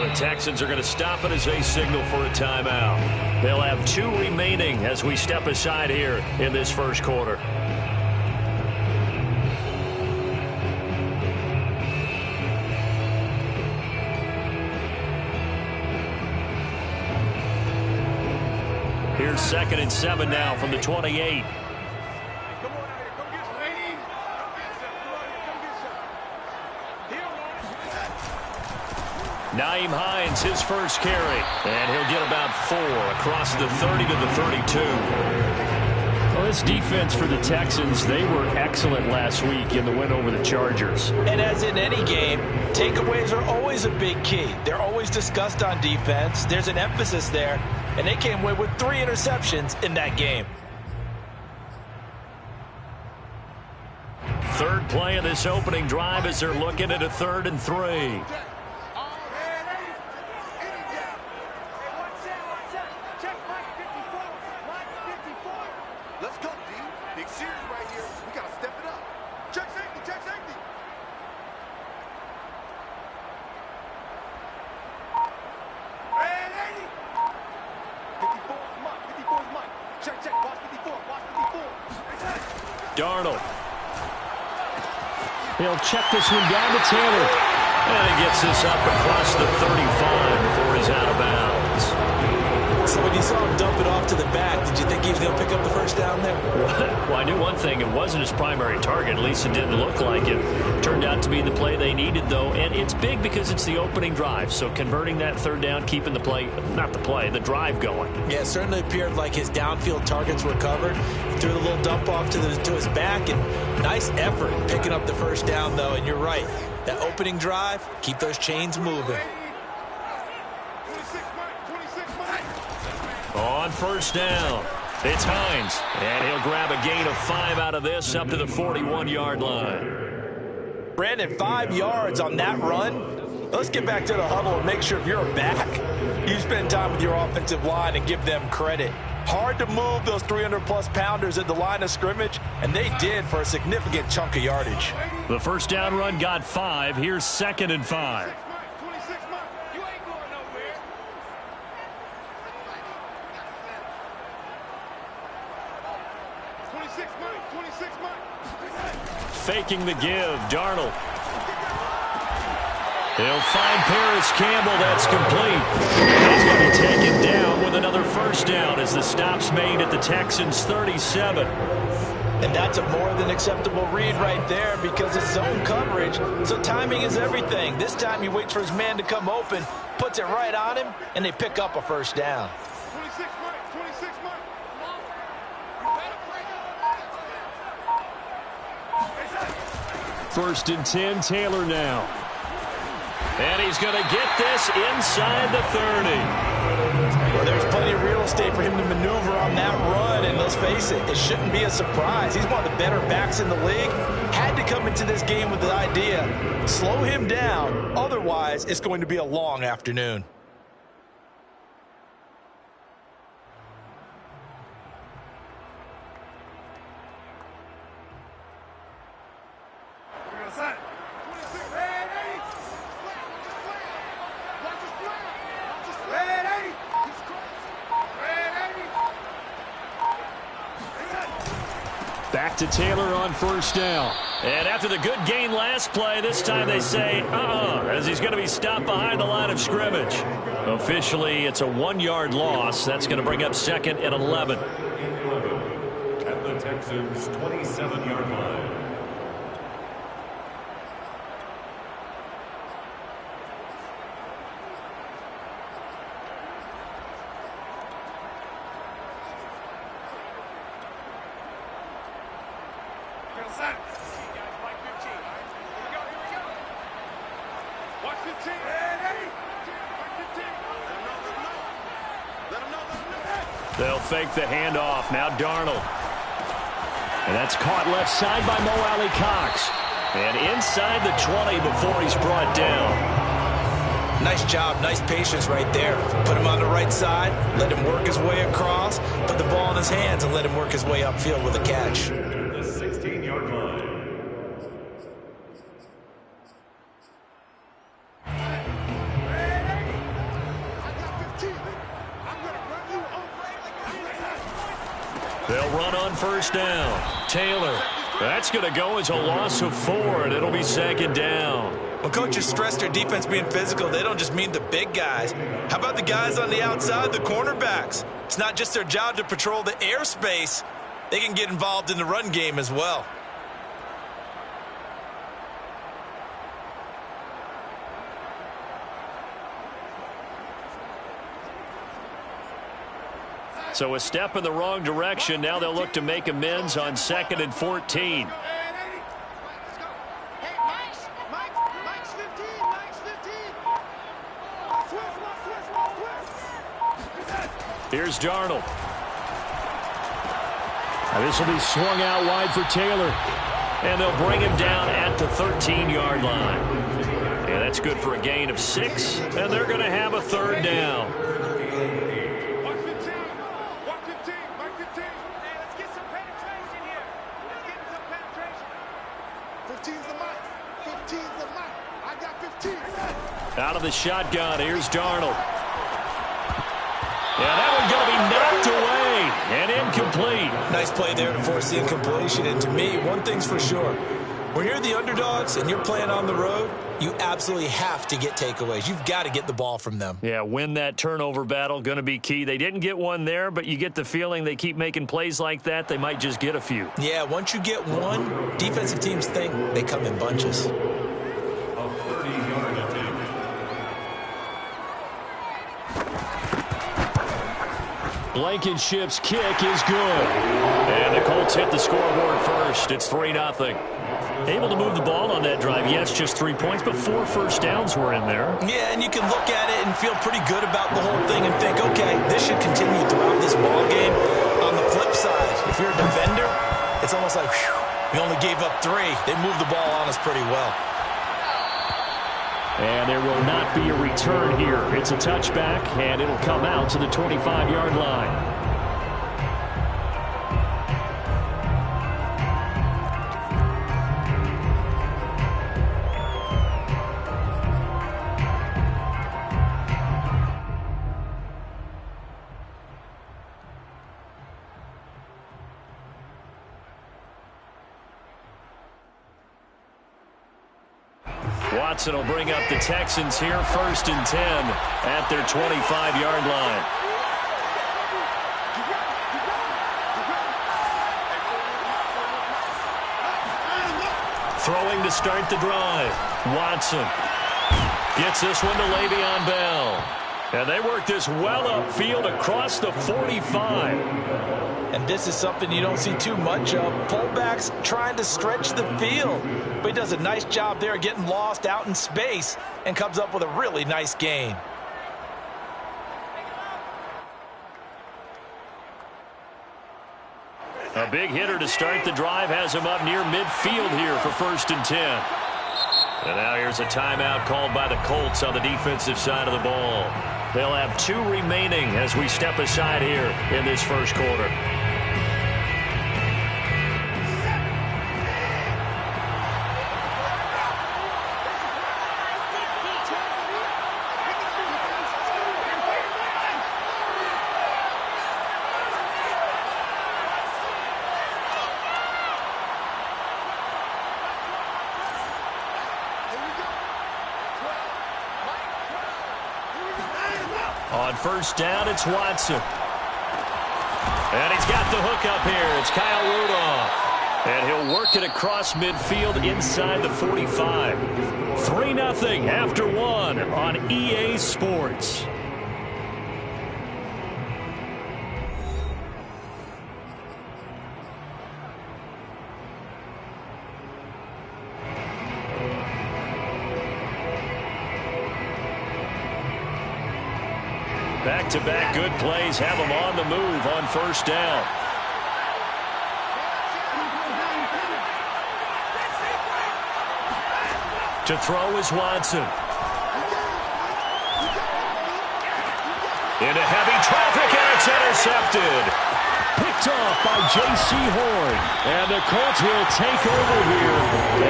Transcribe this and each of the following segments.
The Texans are going to stop it as they signal for a timeout. They'll have 2 remaining as we step aside here in this first quarter. Here's 2nd and 7 now from the 28. Nyheim Hines, his first carry, and he'll get about 4 across the 30 to the 32. Well, this defense for the Texans, they were excellent last week in the win over the Chargers. And as in any game, takeaways are always a big key. They're always discussed on defense. There's an emphasis there, and they came away with 3 interceptions in that game. Third play of this opening drive as they're looking at a 3rd and 3. Darnold. He'll check this one down to Taylor. And he gets this up across the 35 before he's out of bounds. So when you saw him dump it off to the back, did you think he was going to pick up the first down there? Well, I knew one thing. It wasn't his primary target. At least it didn't look like it. Turned out to be the play they needed, though. And it's big because it's the opening drive. So converting that 3rd down, keeping the play, not the play, the drive going. Yeah, it certainly appeared like his downfield targets were covered. Threw the little dump off to his back. And nice effort picking up the first down, though. And you're right. That opening drive, keep those chains moving. On first down, it's Hines, and he'll grab a gain of 5 out of this up to the 41-yard line. Brandon, 5 yards on that run. Let's get back to the huddle and make sure if you're back, you spend time with your offensive line and give them credit. Hard to move those 300-plus pounders at the line of scrimmage, and they did for a significant chunk of yardage. The first down run got 5. Here's 2nd and 5. Faking the give, Darnold. He'll find Paris Campbell. That's complete. And he's going to be taken down with another first down as the stop's made at the Texans' 37. And that's a more than acceptable read right there because it's zone coverage, so timing is everything. This time he waits for his man to come open, puts it right on him, and they pick up a first down. 26 Mike. 1st and 10, Taylor now. And he's going to get this inside the 30. Well, there's plenty of real estate for him to maneuver on that run, and let's face it, it shouldn't be a surprise. He's one of the better backs in the league. Had to come into this game with the idea, slow him down, otherwise it's going to be a long afternoon. Back to Taylor on first down. And after the good gain last play, this time they say, as he's going to be stopped behind the line of scrimmage. Officially, it's a 1-yard loss. That's going to bring up 2nd and 11. At the Texans' 27-yard line. They'll fake the handoff. Now Darnold. And that's caught left side by Mo Alley-Cox. And inside the 20 before he's brought down. Nice job, nice patience right there. Put him on the right side, let him work his way across, put the ball in his hands, and let him work his way upfield with a catch. The 16-yard line. They'll run on first down. Taylor. That's going to go as a loss of 4, and it'll be second down. When coaches stress their defense being physical, they don't just mean the big guys. How about the guys on the outside, the cornerbacks? It's not just their job to patrol the airspace. They can get involved in the run game as well. So a step in the wrong direction. Now they'll look to make amends on 2nd and 14. Here's Darnold. Now this will be swung out wide for Taylor. And they'll bring him down at the 13-yard line. And that's good for a gain of 6. And they're going to have a third down. Out of the shotgun, here's Darnold. Yeah, that one going to be knocked away and incomplete. Nice play there to force the incompletion. And to me, one thing's for sure. When you're the underdogs and you're playing on the road, you absolutely have to get takeaways. You've got to get the ball from them. Yeah, win that turnover battle, going to be key. They didn't get one there, but you get the feeling they keep making plays like that, they might just get a few. Yeah, once you get one, defensive teams think they come in bunches. A 30-yard attempt. Blankenship's kick is good. And the Colts hit the scoreboard first. It's 3-0. Able to move the ball on that drive. Yes, just 3 points, but 4 first downs were in there. Yeah, and you can look at it and feel pretty good about the whole thing and think, okay, this should continue throughout this ball game. On the flip side, if you're a defender, it's almost like, whew, we only gave up 3. They moved the ball on us pretty well. And there will not be a return here. It's a touchback, and it'll come out to the 25-yard line. Watson will bring up the Texans here, 1st and 10 at their 25-yard line. Throwing to start the drive. Watson gets this one to Le'Veon Bell. And they work this well upfield across the 45. And this is something you don't see too much of. Fullbacks trying to stretch the field. But he does a nice job there getting lost out in space and comes up with a really nice gain. A big hitter to start the drive has him up near midfield here for 1st and 10. And now here's a timeout called by the Colts on the defensive side of the ball. They'll have 2 remaining as we step aside here in this first quarter. On first down, it's Watson. And he's got the hook up here. It's Kyle Rudolph. And he'll work it across midfield inside the 45. 3-0 after 1 on EA Sports. Back-to-back good plays have them on the move on first down. To throw is Watson. Into heavy traffic, and it's intercepted. Picked off by J.C. Horn. And the Colts will take over here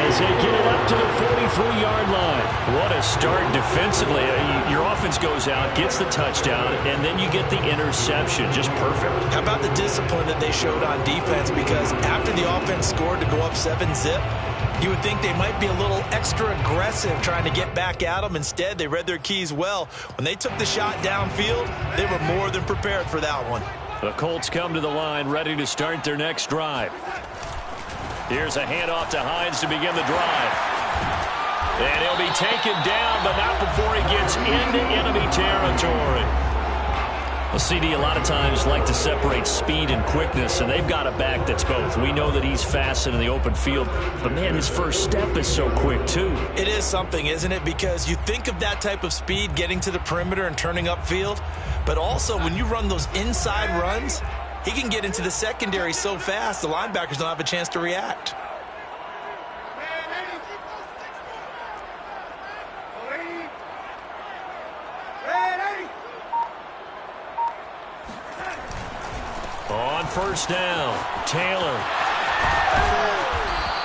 as they get it up to the 43-yard line. What a start defensively. Your offense goes out, gets the touchdown, and then you get the interception. Just perfect. How about the discipline that they showed on defense? Because after the offense scored to go up 7-zip, you would think they might be a little extra aggressive trying to get back at them. Instead, they read their keys well. When they took the shot downfield, they were more than prepared for that one. The Colts come to the line ready to start their next drive. Here's a handoff to Hines to begin the drive. And he'll be taken down, but not before he gets into enemy territory. Well, CD a lot of times like to separate speed and quickness, and they've got a back that's both. We know that he's fast in the open field, but, man, his first step is so quick, too. It is something, isn't it? Because you think of that type of speed getting to the perimeter and turning upfield, but also when you run those inside runs, he can get into the secondary so fast the linebackers don't have a chance to react. On first down, Taylor.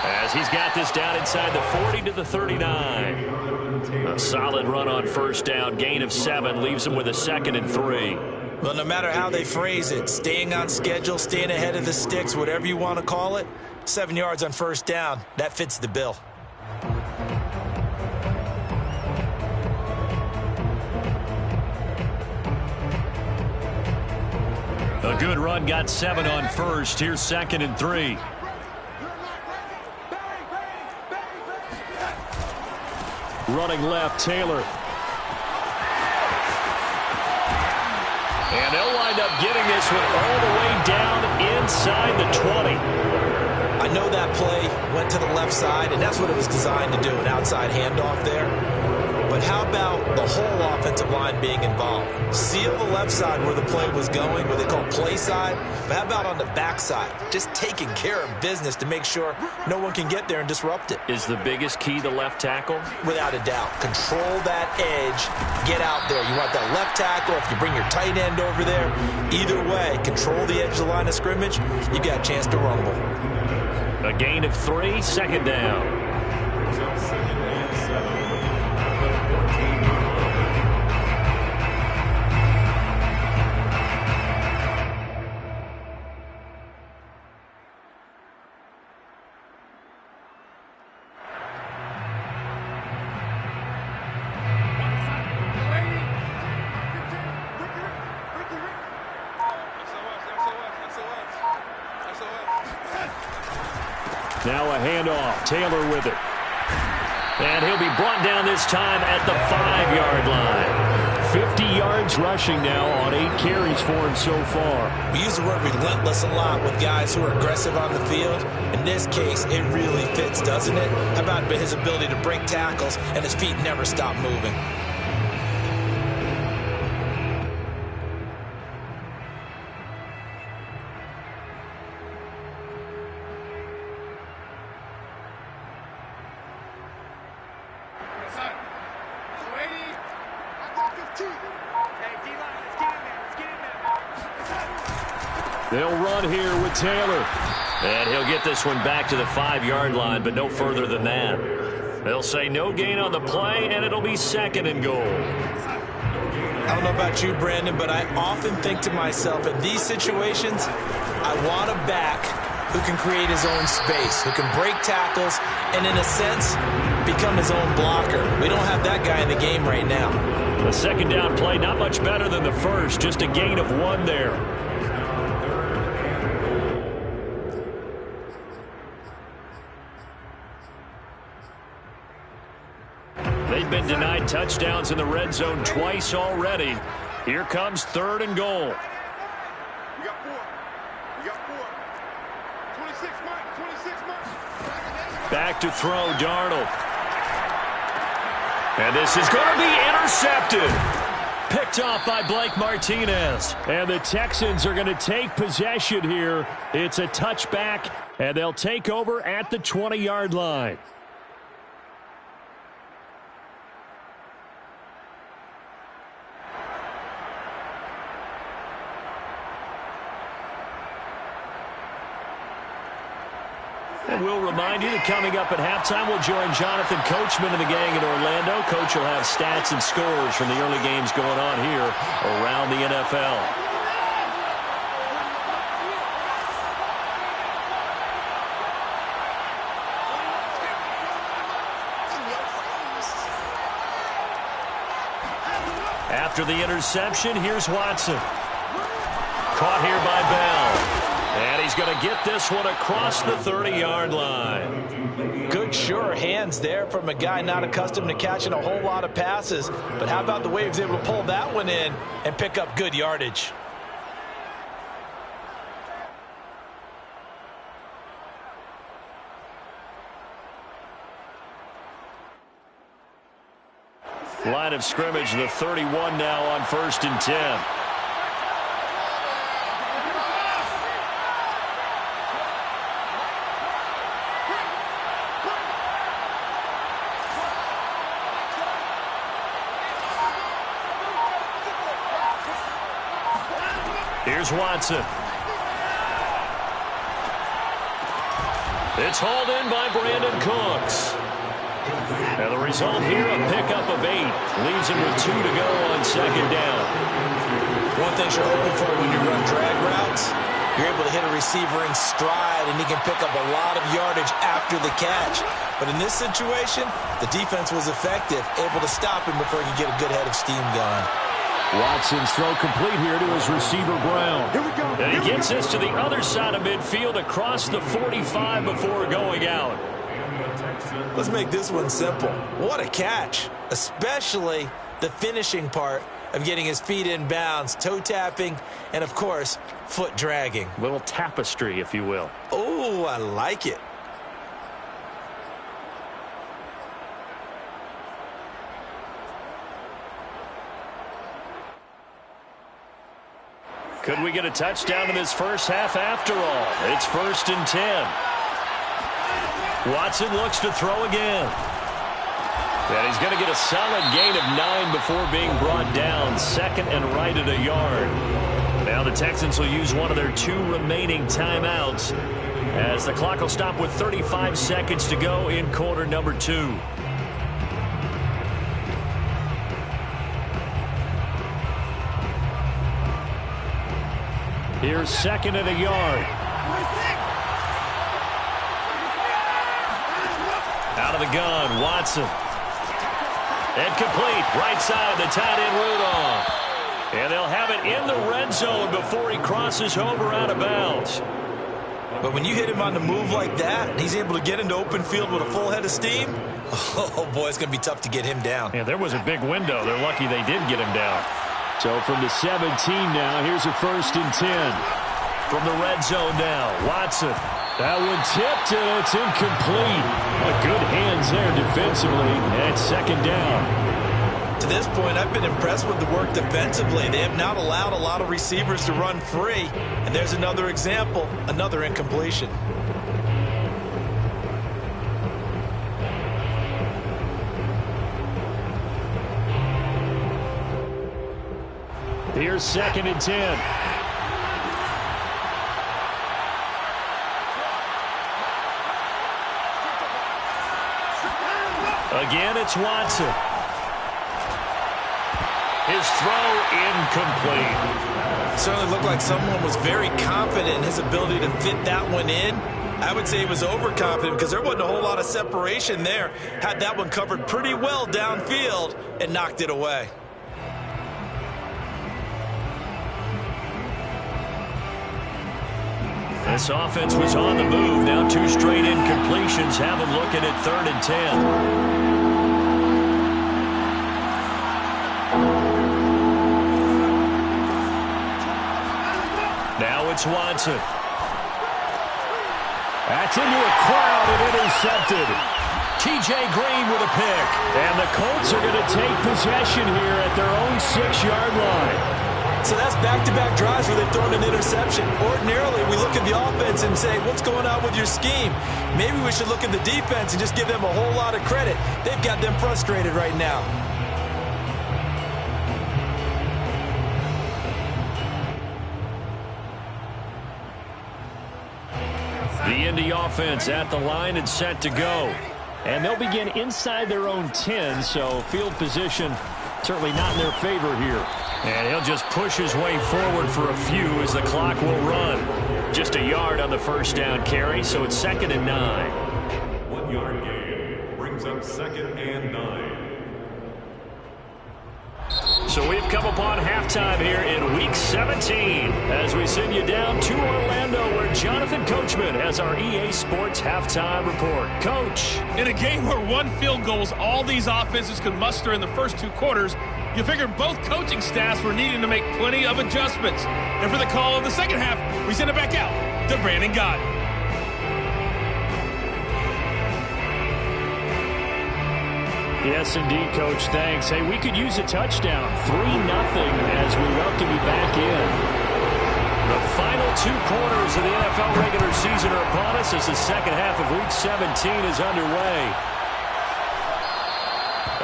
As he's got this down inside the 40 to the 39. A solid run on first down. Gain of 7 leaves him with a 2nd and 3. Well, no matter how they phrase it, staying on schedule, staying ahead of the sticks, whatever you want to call it, 7 yards on first down, that fits the bill. A good run, got 7 on first. Here's 2nd and 3. Running left, Taylor. And they'll wind up getting this one all the way down inside the 20. I know that play went to the left side, and that's what it was designed to do, an outside handoff there. But how about the whole offensive line being involved? Seal the left side where the play was going, what they call play side. But how about on the back side? Just taking care of business to make sure no one can get there and disrupt it. Is the biggest key the left tackle? Without a doubt. Control that edge. Get out there. You want that left tackle. If you bring your tight end over there, either way, control the edge of the line of scrimmage, you got a chance to rumble. A gain of 3, 2nd down. Now a handoff. Taylor with it. And he'll be brought down this time at the 5-yard line. 50 yards rushing now on 8 carries for him so far. We use the word relentless a lot with guys who are aggressive on the field. In this case, it really fits, doesn't it? How about his ability to break tackles and his feet never stop moving? They'll run here with Taylor. And he'll get this one back to the 5-yard line, but no further than that. They'll say no gain on the play, and it'll be 2nd and goal. I don't know about you, Brandon, but I often think to myself, in these situations, I want a back who can create his own space, who can break tackles, and in a sense, become his own blocker. We don't have that guy in the game right now. The 2nd down play, not much better than the first, just a gain of 1 there. They've been denied touchdowns in the red zone twice already. Here comes 3rd and goal. We got 4. We got 4. 26 Mike. 26 Mike. Back to throw, Darnold. And this is going to be intercepted. Picked off by Blake Martinez. And the Texans are going to take possession here. It's a touchback, and they'll take over at the 20-yard line. will remind you that coming up at halftime, we'll join Jonathan Coachman and the gang in Orlando. Coach will have stats and scores from the early games going on here around the NFL. After the interception, here's Watson. Caught here by Bell. And he's going to get this one across the 30-yard line. Good, sure hands there from a guy not accustomed to catching a whole lot of passes. But how about the way he was able to pull that one in and pick up good yardage? Line of scrimmage, the 31 now on 1st and 10. Here's Watson. It's hauled in by Brandon Cooks. And the result here, a pickup of 8. Leaves him with 2 to go on 2nd down. One thing you're hoping for when you run drag routes, you're able to hit a receiver in stride, and he can pick up a lot of yardage after the catch. But in this situation, the defense was effective, able to stop him before he could get a good head of steam going. Watson's throw complete here to his receiver, Brown. Here we go. And he gets this to the other side of midfield across the 45 before going out. Let's make this one simple. What a catch, especially the finishing part of getting his feet in bounds, toe tapping, and of course, foot dragging. Little tapestry, if you will. Oh, I like it. Could we get a touchdown in this first half after all? It's 1st and 10. Watson looks to throw again. And he's going to get a solid gain of 9 before being brought down. 2nd and right at a yard. Now the Texans will use one of their 2 remaining timeouts as the clock will stop with 35 seconds to go in quarter number 2. Here's 2nd and a yard. Out of the gun, Watson. And complete, right side, the tight end Rudolph. And they'll have it in the red zone before he crosses over out of bounds. But when you hit him on the move like that, and he's able to get into open field with a full head of steam, oh boy, it's going to be tough to get him down. Yeah, there was a big window. They're lucky they did get him down. So from the 17 now, here's a 1st and 10. From the red zone now, Watson. That one tipped, and it's incomplete. Good hands there defensively, and it's 2nd down. To this point, I've been impressed with the work defensively. They have not allowed a lot of receivers to run free. And there's another example, another incompletion. Here's 2nd and 10. Again, it's Watson. His throw incomplete. Certainly looked like someone was very confident in his ability to fit that one in. I would say he was overconfident because there wasn't a whole lot of separation there. Had that one covered pretty well downfield and knocked it away. This offense was on the move. Now 2 straight incompletions have them looking at 3rd and 10. Now it's Watson. That's into a crowd and intercepted. T.J. Green with a pick. And the Colts are going to take possession here at their own 6-yard line. So that's back-to-back drives where they've thrown an interception. Ordinarily, we look at the offense and say, what's going on with your scheme? Maybe we should look at the defense and just give them a whole lot of credit. They've got them frustrated right now. The Indy offense at the line and set to go. And they'll begin inside their own 10, so field position certainly not in their favor here. And he'll just push his way forward for a few as the clock will run. Just a yard on the first down carry, so it's 2nd and 9. 1 yard gain brings up 2nd and 9. So we've come upon halftime here in Week 17 as we send you down to Orlando where Jonathan Coachman has our EA Sports Halftime Report. Coach. In a game where one field goal was all these offenses could muster in the first 2 quarters, you figured both coaching staffs were needing to make plenty of adjustments. And for the call of the second half, we send it back out to Brandon Gaudin. Yes, indeed, Coach. Thanks. Hey, we could use a touchdown. 3-0 as we welcome you back in. The final 2 quarters of the NFL regular season are upon us as the second half of Week 17 is underway.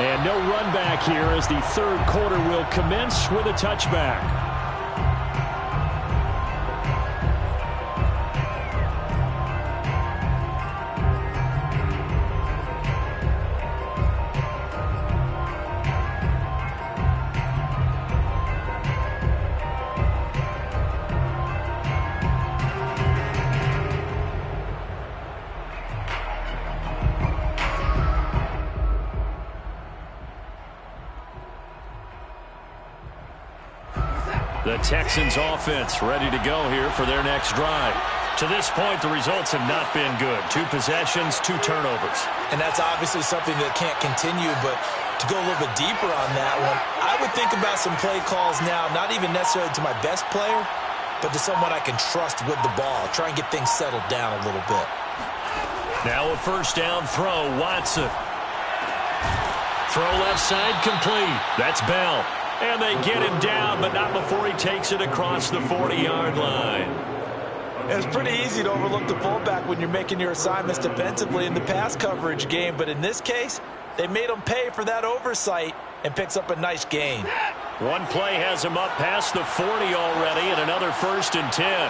And no run back here as the 3rd quarter will commence with a touchback. The Texans offense ready to go here for their next drive. To this point, the results have not been good. 2 possessions, 2 turnovers. And that's obviously something that can't continue, but to go a little bit deeper on that one, I would think about some play calls now, not even necessarily to my best player, but to someone I can trust with the ball. Try and get things settled down a little bit. Now a first down throw, Watson. Throw left side complete. That's Bell. And they get him down, but not before he takes it across the 40-yard line. It's pretty easy to overlook the fullback when you're making your assignments defensively in the pass coverage game, but in this case, they made him pay for that oversight and picks up a nice gain. One play has him up past the 40 already, and another 1st and 10.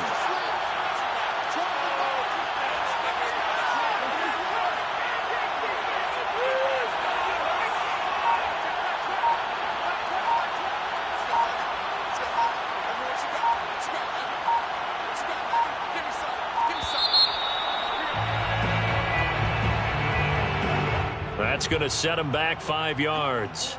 That's going to set him back 5 yards.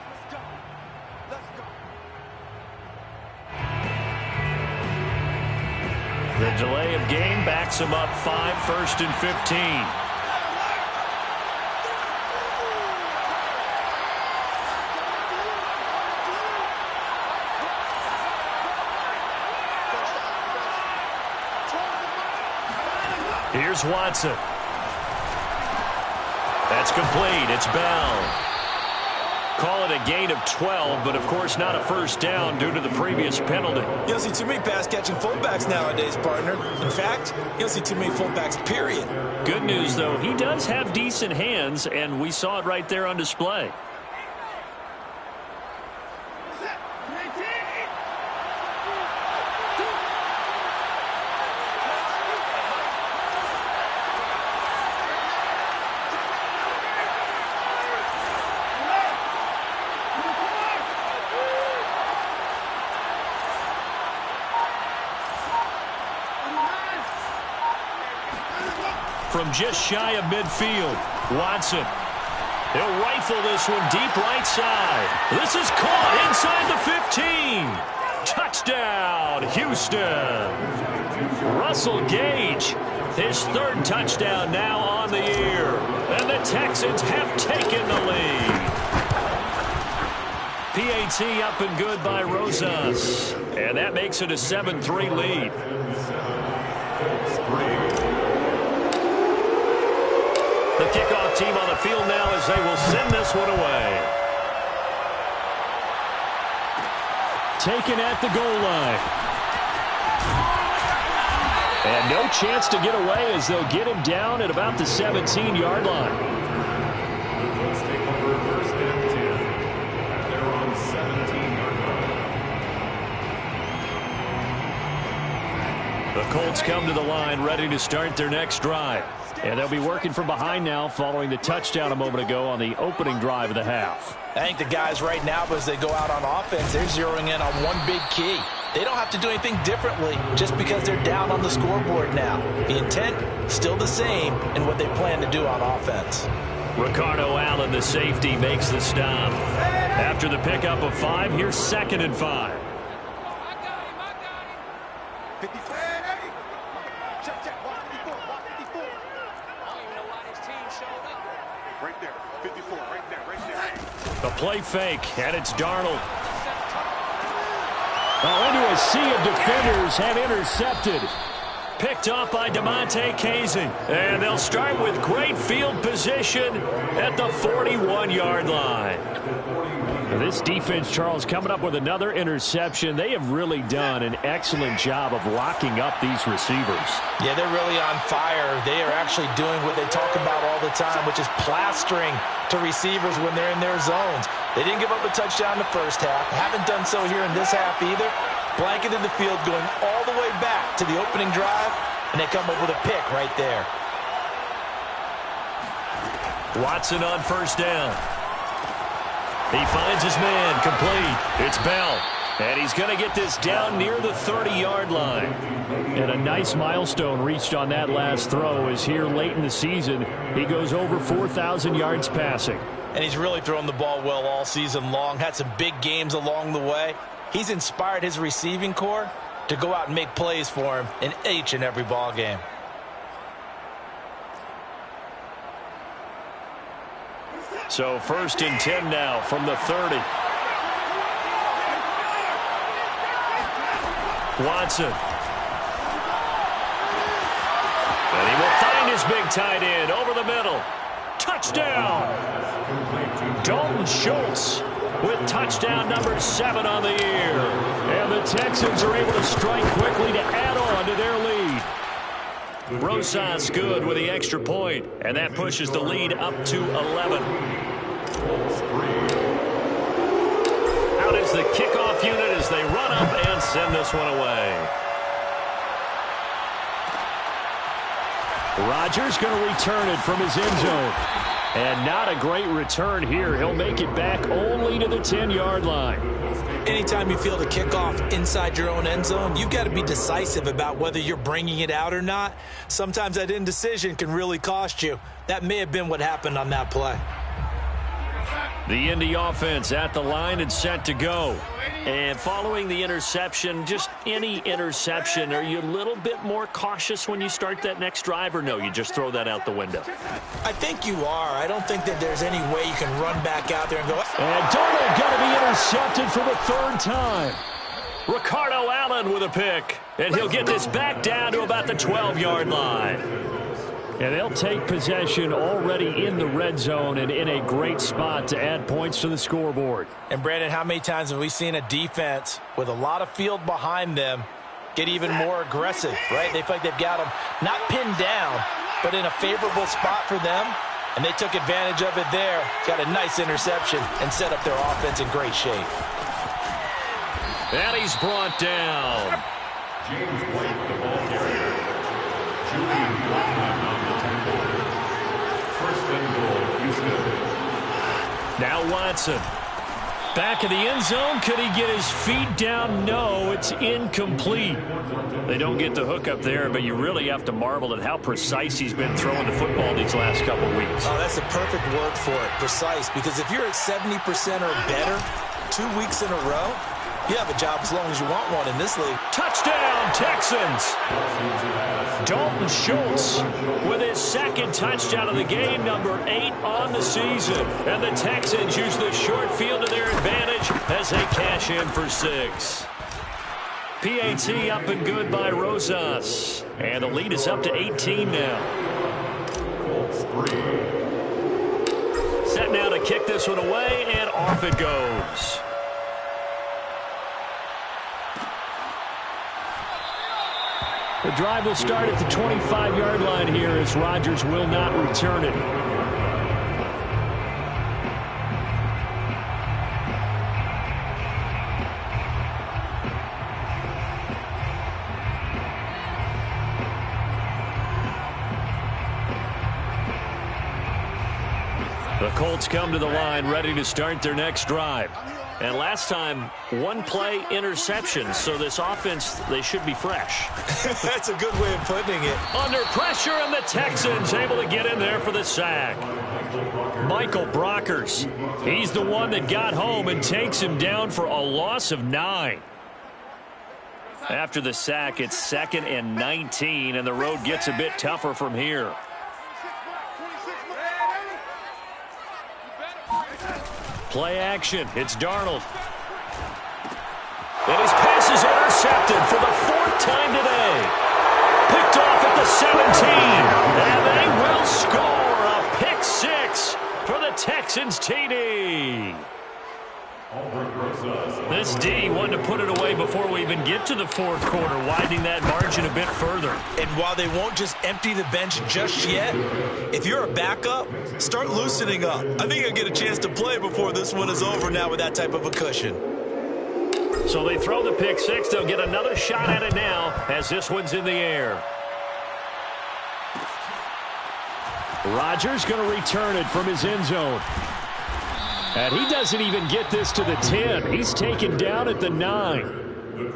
The delay of game backs him up 5, 1st and 15. Here's Watson. That's complete. It's Bell. Call it a gain of 12, but of course not a first down due to the previous penalty. You don't see too many pass-catching fullbacks nowadays, partner. In fact, you don't see too many fullbacks, period. Good news, though, he does have decent hands, and we saw it right there on display. From just shy of midfield, Watson. He'll rifle this one deep right side. This is caught inside the 15. Touchdown, Houston. Russell Gage, his 3rd touchdown now on the year. And the Texans have taken the lead. PAT up and good by Rosas. And that makes it a 7-3 lead. The kickoff team on the field now as they will send this one away. Taken at the goal line. And no chance to get away as they'll get him down at about the 17-yard line. Let's take over 1st and 10 at their own 17-yard line. The Colts come to the line ready to start their next drive. And they'll be working from behind now following the touchdown a moment ago on the opening drive of the half. I think the guys right now, as they go out on offense, they're zeroing in on one big key. They don't have to do anything differently just because they're down on the scoreboard now. The intent, still the same in what they plan to do on offense. Ricardo Allen, the safety, makes the stop. After the pickup of 5, here's 2nd and 5. 54. Check, check. 54. Right there. 54. Right there. The play fake, and it's Darnold. Into a sea of defenders and intercepted. Picked off by DeMonte Casey. And they'll start with great field position at the 41-yard line. This defense, Charles, coming up with another interception. They have really done an excellent job of locking up these receivers. Yeah, they're really on fire. They are actually doing what they talk about all the time, which is plastering to receivers when they're in their zones. They didn't give up a touchdown in the first half. Haven't done so here in this half either. Blanketed the field going all the way back to the opening drive, and they come up with a pick right there. Watson on 1st down. He finds his man, complete. It's Bell. And he's going to get this down near the 30-yard line. And a nice milestone reached on that last throw is here late in the season. He goes over 4,000 yards passing. And he's really thrown the ball well all season long. Had some big games along the way. He's inspired his receiving corps to go out and make plays for him in each and every ball game. So 1st and 10 now from the 30. Watson. And he will find his big tight end over the middle. Touchdown! Dalton Schultz with touchdown number 7 on the year. And the Texans are able to strike quickly to add on to their lead. Rosas good with the extra point, and that pushes the lead up to 11. Out is the kickoff unit as they run up and send this one away. Rodgers going to return it from his end zone. And not a great return here. He'll make it back only to the 10-yard line. Anytime you field a kickoff inside your own end zone, you've got to be decisive about whether you're bringing it out or not. Sometimes that indecision can really cost you. That may have been what happened on that play. The Indy offense at the line and set to go. And following the interception, just any interception, are you a little bit more cautious when you start that next drive, or no, you just throw that out the window? I think you are. I don't think that there's any way you can run back out there and go. And Darnold going to be intercepted for the 3rd time. Ricardo Allen with a pick, and he'll get this back down to about the 12-yard line. And they'll take possession already in the red zone and in a great spot to add points to the scoreboard. And, Brandon, how many times have we seen a defense with a lot of field behind them get even more aggressive, right? They feel like they've got them not pinned down, but in a favorable spot for them, and they took advantage of it there. Got a nice interception and set up their offense in great shape. And he's brought down. James White, the ball carrier. Julian Blackman on the tackle. 1st and goal, Houston. Now Watson. Back in the end zone. Could he get his feet down? No, it's incomplete. They don't get the hook up there, but you really have to marvel at how precise he's been throwing the football these last couple weeks. Oh, that's the perfect word for it, precise, because if you're at 70% or better 2 weeks in a row, you have a job as long as you want one in this league. Touchdown, Texans! Dalton Schultz with his 2nd touchdown of the game, number 8 on the season. And the Texans use the short field to their advantage as they cash in for 6. PAT up and good by Rosas. And the lead is up to 18 now. Set now to kick this one away, and off it goes. The drive will start at the 25-yard line here as Rodgers will not return it. Colts come to the line ready to start their next drive. And last time, one play interception, so this offense, they should be fresh. That's a good way of putting it. Under pressure, and the Texans able to get in there for the sack. Michael Brockers, he's the one that got home and takes him down for a loss of 9. After the sack, it's 2nd and 19, and the road gets a bit tougher from here. Play action. It's Darnold. And his pass is intercepted for the 4th time today. Picked off at the 17. And they will score a pick 6 for the Texans TD. This D wanted to put it away before we even get to the 4th quarter, widening that margin a bit further. And while they won't just empty the bench just yet, if you're a backup, start loosening up. I think you'll get a chance to play before this one is over now with that type of a cushion. So they throw the pick 6. They'll get another shot at it now as this one's in the air. Rodgers going to return it from his end zone. And he doesn't even get this to the 10. He's taken down at the 9.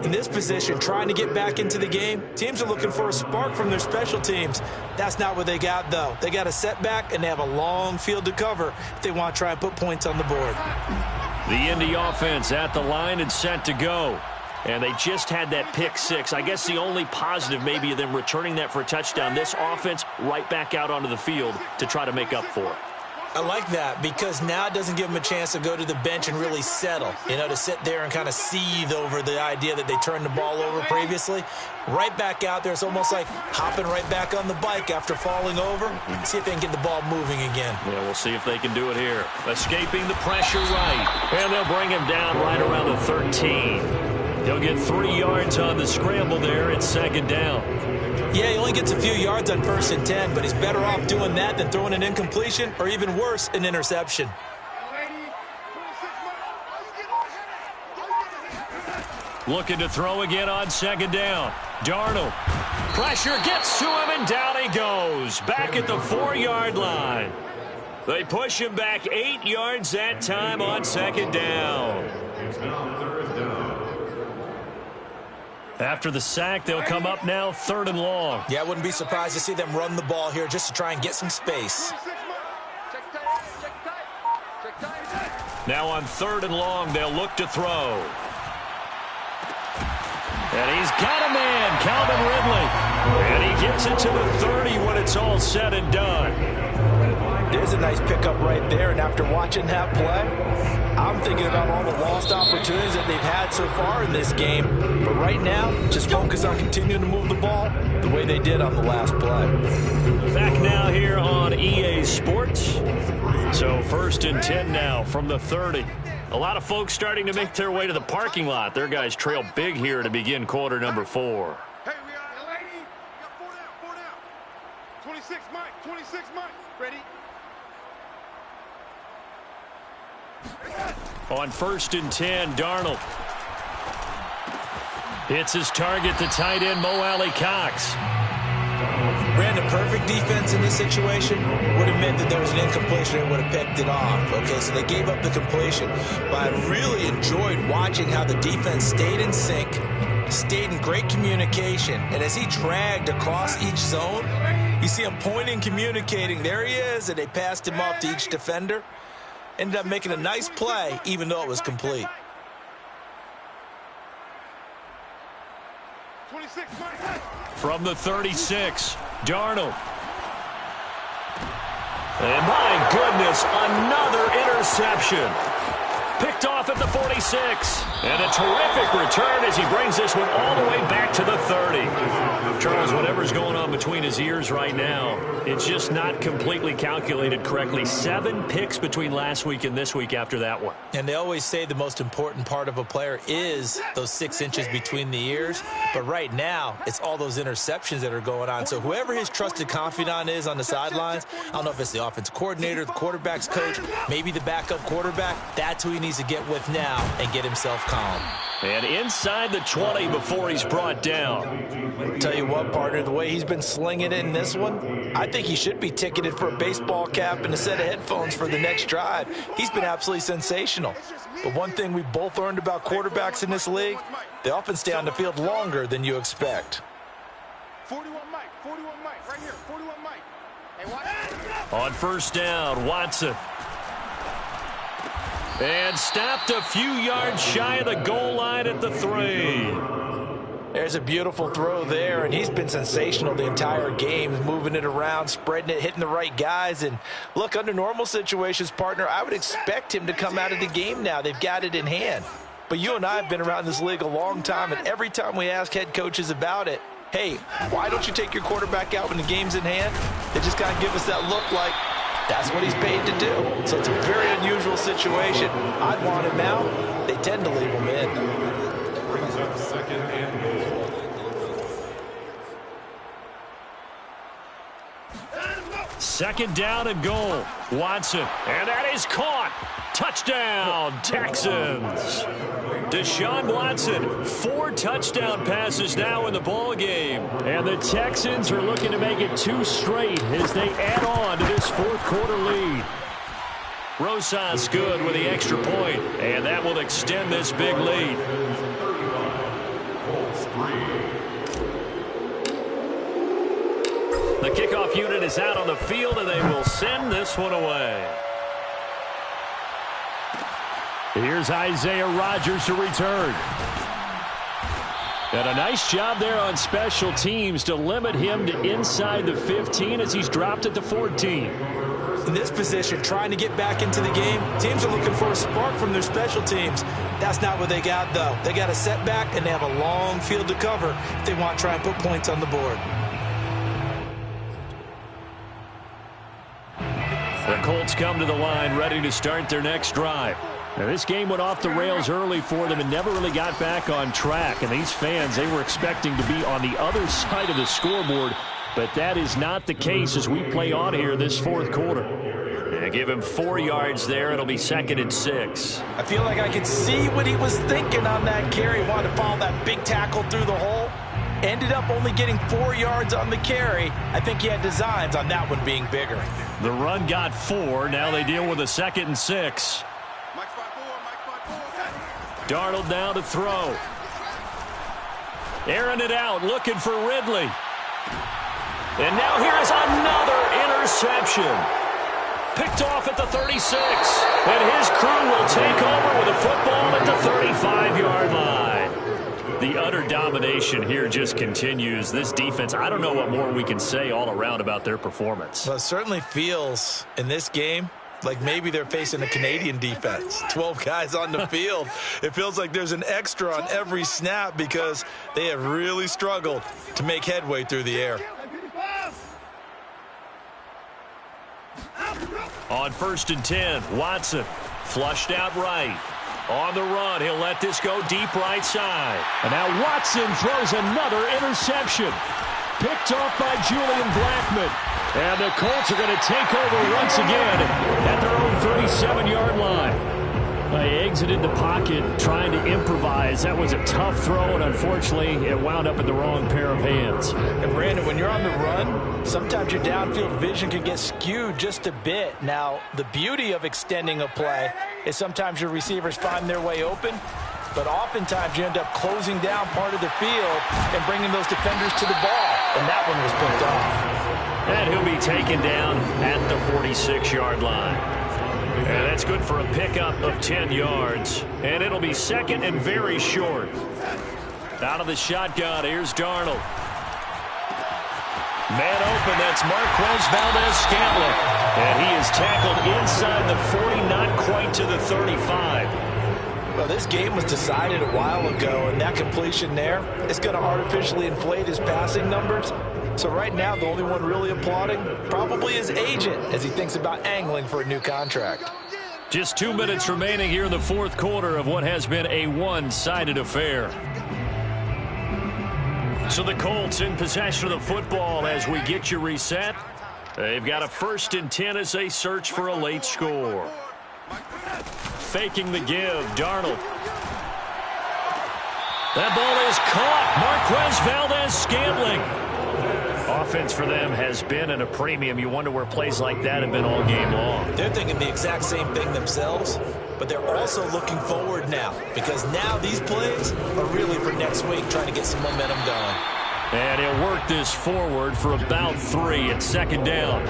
In this position, trying to get back into the game, teams are looking for a spark from their special teams. That's not what they got, though. They got a setback, and they have a long field to cover if they want to try and put points on the board. The Indy offense at the line and set to go. And they just had that pick 6. I guess the only positive maybe of them returning that for a touchdown. This offense right back out onto the field to try to make up for it. I like that because now it doesn't give them a chance to go to the bench and really settle, to sit there and kind of seethe over the idea that they turned the ball over previously. Right back out there, it's almost like hopping right back on the bike after falling over. See if they can get the ball moving again. Yeah, we'll see if they can do it here. Escaping the pressure right, and they'll bring him down right around the 13. He'll get 3 yards on the scramble there. It's 2nd down. Yeah, he only gets a few yards on 1st and 10, but he's better off doing that than throwing an incompletion or even worse, an interception. Looking to throw again on 2nd down. Darnold. Pressure gets to him, and down he goes. Back at the 4-yard line. They push him back 8 yards that time on 2nd down. It's now 3rd down. After the sack, they'll come up now 3rd and long. Yeah, I wouldn't be surprised to see them run the ball here just to try and get some space. Now on 3rd and long, they'll look to throw. And he's got a man, Calvin Ridley. And he gets it to the 30 when it's all said and done. There's a nice pickup right there, and after watching that play, I'm thinking about all the lost opportunities that they've had so far in this game. But right now, just focus on continuing to move the ball the way they did on the last play. Back now here on EA Sports. So 1st and 10 now from the 30. A lot of folks starting to make their way to the parking lot. Their guys trail big here to begin quarter number 4. Hey, we got 4 down. 26, Mike. 26, Mike. Ready? On 1st and 10, Darnold. Hits his target, the tight end, Mo Alley-Cox. Brandon, perfect defense in this situation would have meant that there was an incompletion and would have picked it off. Okay, so they gave up the completion. But I really enjoyed watching how the defense stayed in sync, stayed in great communication. And as he dragged across each zone, you see him pointing, communicating. There he is, and they passed him off to each defender. Ended up making a nice play, even though it was complete. 26, Mike. From the 36, Darnold. And my goodness, another interception. Picked off at the 46. And a terrific return as he brings this one all the way back to the 30. Charles, whatever's going on between his ears right now, it's just not completely calculated correctly. 7 picks between last week and this week after that one. And they always say the most important part of a player is those 6 inches between the ears. But right now, it's all those interceptions that are going on. So whoever his trusted confidant is on the sidelines, I don't know if it's the offensive coordinator, the quarterback's coach, maybe the backup quarterback, that's who he needs to get with now and get himself calm. And inside the 20 before he's brought down. Tell you what, partner, the way he's been slinging it in this one, I think he should be ticketed for a baseball cap and a set of headphones for the next drive. He's been absolutely sensational. But one thing we both learned about quarterbacks in this league, they often stay on the field longer than you expect. 41 Mike, right here, 41 Mike. Hey, watch. On first down, Watson. And stopped a few yards shy of the goal line at the 3. There's a beautiful throw there, and he's been sensational the entire game, moving it around, spreading it, hitting the right guys. And look, under normal situations, partner, I would expect him to come out of the game now. They've got it in hand. But you and I have been around this league a long time, and every time we ask head coaches about it, hey, why don't you take your quarterback out when the game's in hand? They just kind of give us that look like that's what he's paid to do. So it's a very unusual situation. I'd want him out. They tend to leave him in. Brings up second and goal. Second down and goal. Watson. And that is caught. Touchdown, Texans. Deshaun Watson, 4 touchdown passes now in the ball game. And the Texans are looking to make it 2 straight as they add on to this fourth quarter lead. Rosas good with the extra point, and that will extend this big lead. The kickoff unit is out on the field, and they will send this one away. Here's Isaiah Rodgers to return. And a nice job there on special teams to limit him to inside the 15 as he's dropped at the 14. In this position, trying to get back into the game, teams are looking for a spark from their special teams. That's not what they got, though. They got a setback, and they have a long field to cover if they want to try and put points on the board. The Colts come to the line ready to start their next drive. Now, this game went off the rails early for them and never really got back on track. And these fans, they were expecting to be on the other side of the scoreboard, but that is not the case as we play on here this fourth quarter. They give him 4 yards there. It'll be 2nd and 6. I feel like I could see what he was thinking on that carry. Wanted to follow that big tackle through the hole. Ended up only getting 4 yards on the carry. I think he had designs on that one being bigger. The run got 4. Now they deal with a 2nd and 6. Darnold now to throw. Airing it out, looking for Ridley. And now here's another interception. Picked off at the 36. And his crew will take over with a football at the 35-yard line. The utter domination here just continues. This defense, I don't know what more we can say all around about their performance. Well, it certainly feels in this game like maybe they're facing a Canadian defense. 12 guys on the field. It feels like there's an extra on every snap because they have really struggled to make headway through the air. On 1st and 10, Watson flushed out right. On the run, he'll let this go deep right side. And now Watson throws another interception. Picked off by Julian Blackmon. And the Colts are going to take over once again at their own 37-yard line. They exited the pocket trying to improvise. That was a tough throw, and unfortunately, it wound up in the wrong pair of hands. And Brandon, when you're on the run, sometimes your downfield vision can get skewed just a bit. Now, the beauty of extending a play is sometimes your receivers find their way open, but oftentimes you end up closing down part of the field and bringing those defenders to the ball, and that one was picked off. And he'll be taken down at the 46-yard line. And that's good for a pickup of 10 yards. And it'll be 2nd and very short. Out of the shotgun, here's Darnold. Man open, that's Marquez Valdes-Scantling. And he is tackled inside the 40, not quite to the 35. Well, this game was decided a while ago, and that completion there is going to artificially inflate his passing numbers. So right now, the only one really applauding probably his agent as he thinks about angling for a new contract. Just 2 minutes remaining here in the fourth quarter of what has been a one-sided affair. So the Colts in possession of the football as we get you reset. They've got a 1st and 10 as they search for a late score. faking the give. Darnold. That ball is caught. Marquez Valdes-Scantling. Offense for them has been at a premium. You wonder where plays like that have been all game long. They're thinking the exact same thing themselves, but they're also looking forward now because now these plays are really for next week, trying to get some momentum going. And he'll work this forward for about 3 at second down.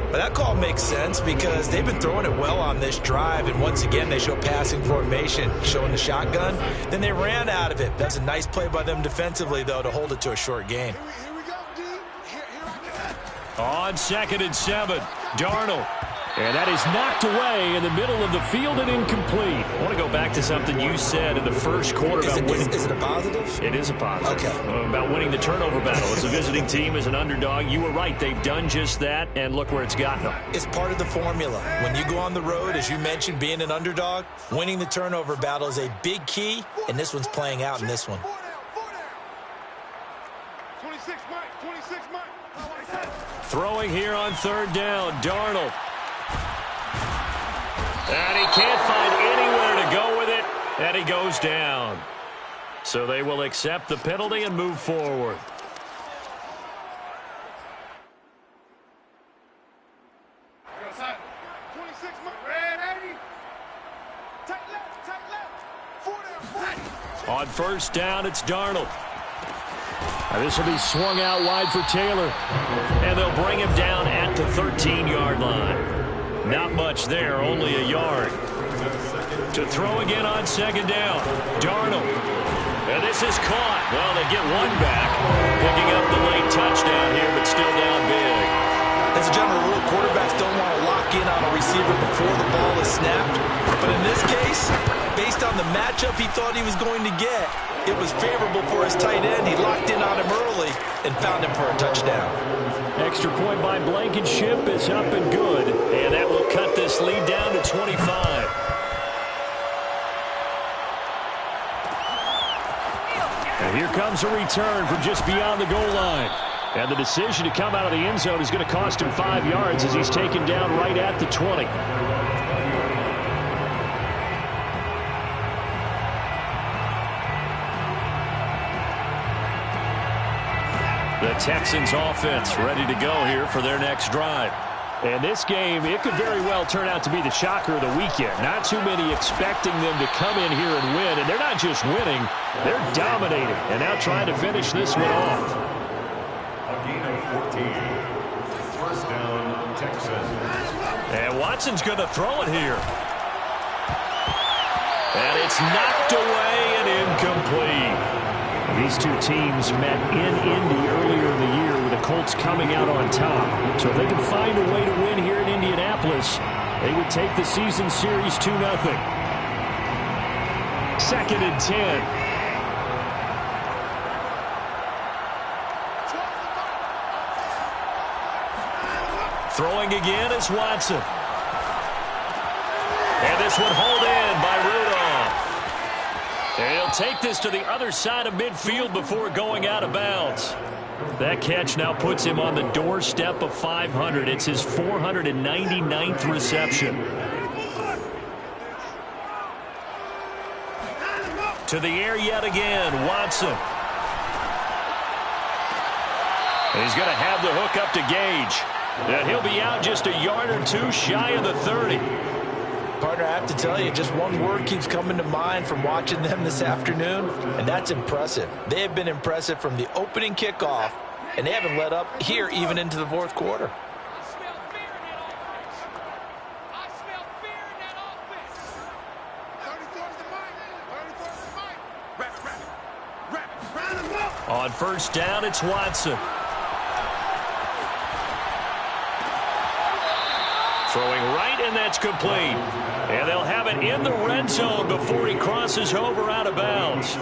But that call makes sense because they've been throwing it well on this drive, and once again they show passing formation, showing the shotgun. Then they ran out of it. That's a nice play by them defensively, though, to hold it to a short gain. Here we go, dude. On 2nd and 7, Darnold. And that is knocked away in the middle of the field and incomplete. I want to go back to something you said in the first quarter about winning. Is it a positive? It is a positive. Okay. About winning the turnover battle. As a visiting team, as an underdog, you were right. They've done just that, and look where it's gotten them. It's part of the formula. When you go on the road, as you mentioned, being an underdog, winning the turnover battle is a big key, and this one's playing out in this one. 26, Mike. 26, Mike. Throwing here on 3rd down, Darnold. And he can't find anywhere to go with it, and he goes down. So they will accept the penalty and move forward. On 1st down, it's Darnold. Now this will be swung out wide for Taylor. And they'll bring him down at the 13-yard line. Not much there, only a yard. To throw again on 2nd down, Darnold. And this is caught. Well, they get one back. Picking up the late touchdown here, but still down big. As a general rule, quarterbacks don't want to lock in on a receiver before the ball is snapped. But in this case, based on the matchup he thought he was going to get, it was favorable for his tight end. He locked in on him early and found him for a touchdown. Extra point by Blankenship is up and good. And that will cut this lead down to 25. And here comes a return from just beyond the goal line. And the decision to come out of the end zone is going to cost him 5 yards as he's taken down right at the 20. The Texans offense ready to go here for their next drive. And this game, it could very well turn out to be the shocker of the weekend. Not too many expecting them to come in here and win. And they're not just winning, they're dominating. And now trying to finish this one off. A gain of 14. 1st down, Texans. And Watson's going to throw it here. And it's knocked away and incomplete. These two teams met in Indy earlier in the year with the Colts coming out on top. So if they can find a way to win here in Indianapolis, they would take the season series 2-0. 2nd and 10. Throwing again is Watson. And this one hauled in by Rudolph. And he'll take this to the other side of midfield before going out of bounds. That catch now puts him on the doorstep of 500. It's his 499th reception. To the air yet again, Watson. And he's going to have the hook up to Gage. And he'll be out just a yard or two shy of the 30. Partner, I have to tell you, just one word keeps coming to mind from watching them this afternoon, and that's impressive. They have been impressive from the opening kickoff, and they haven't let up here even into the 4th quarter. I smell fear in that offense. I smell fear in that offense. 34's the mic. 34's the mic. Wrap. Round him up. On 1st down, it's Watson. Throwing right, and that's complete. And they'll have it in the red zone before he crosses over out of bounds.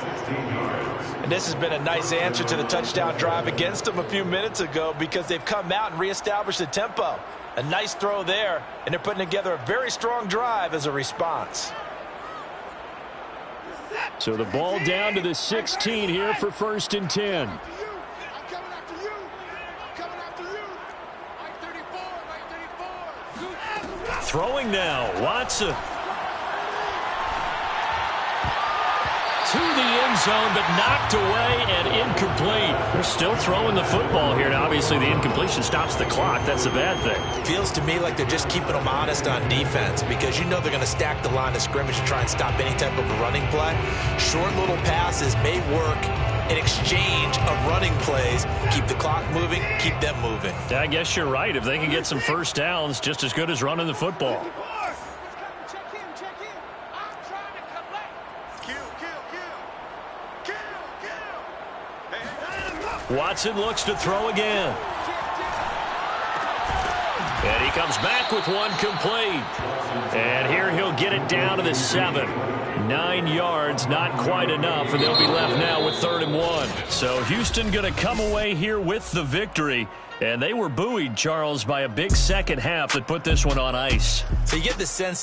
And this has been a nice answer to the touchdown drive against them a few minutes ago because they've come out and reestablished the tempo. A nice throw there, and they're putting together a very strong drive as a response. So the ball down to the 16 here for 1st and 10. I'm coming after you. I'm coming after you. Mike 34. Throwing now, Watson. to the end zone, but knocked away and incomplete. They're still throwing the football here. Now, obviously, the incompletion stops the clock. That's a bad thing. Feels to me like they're just keeping them honest on defense because you know they're going to stack the line of scrimmage and try and stop any type of a running play. Short little passes may work in exchange of running plays. Keep the clock moving, keep them moving. Yeah, I guess you're right. If they can get some first downs, just as good as running the football. Watson looks to throw again. And he comes back with one complete. And here he'll get it down to the 7. 9 yards, not quite enough, and they'll be left now with 3rd and 1. So Houston going to come away here with the victory. And they were buoyed, Charles, by a big second half that put this one on ice. So you get the sense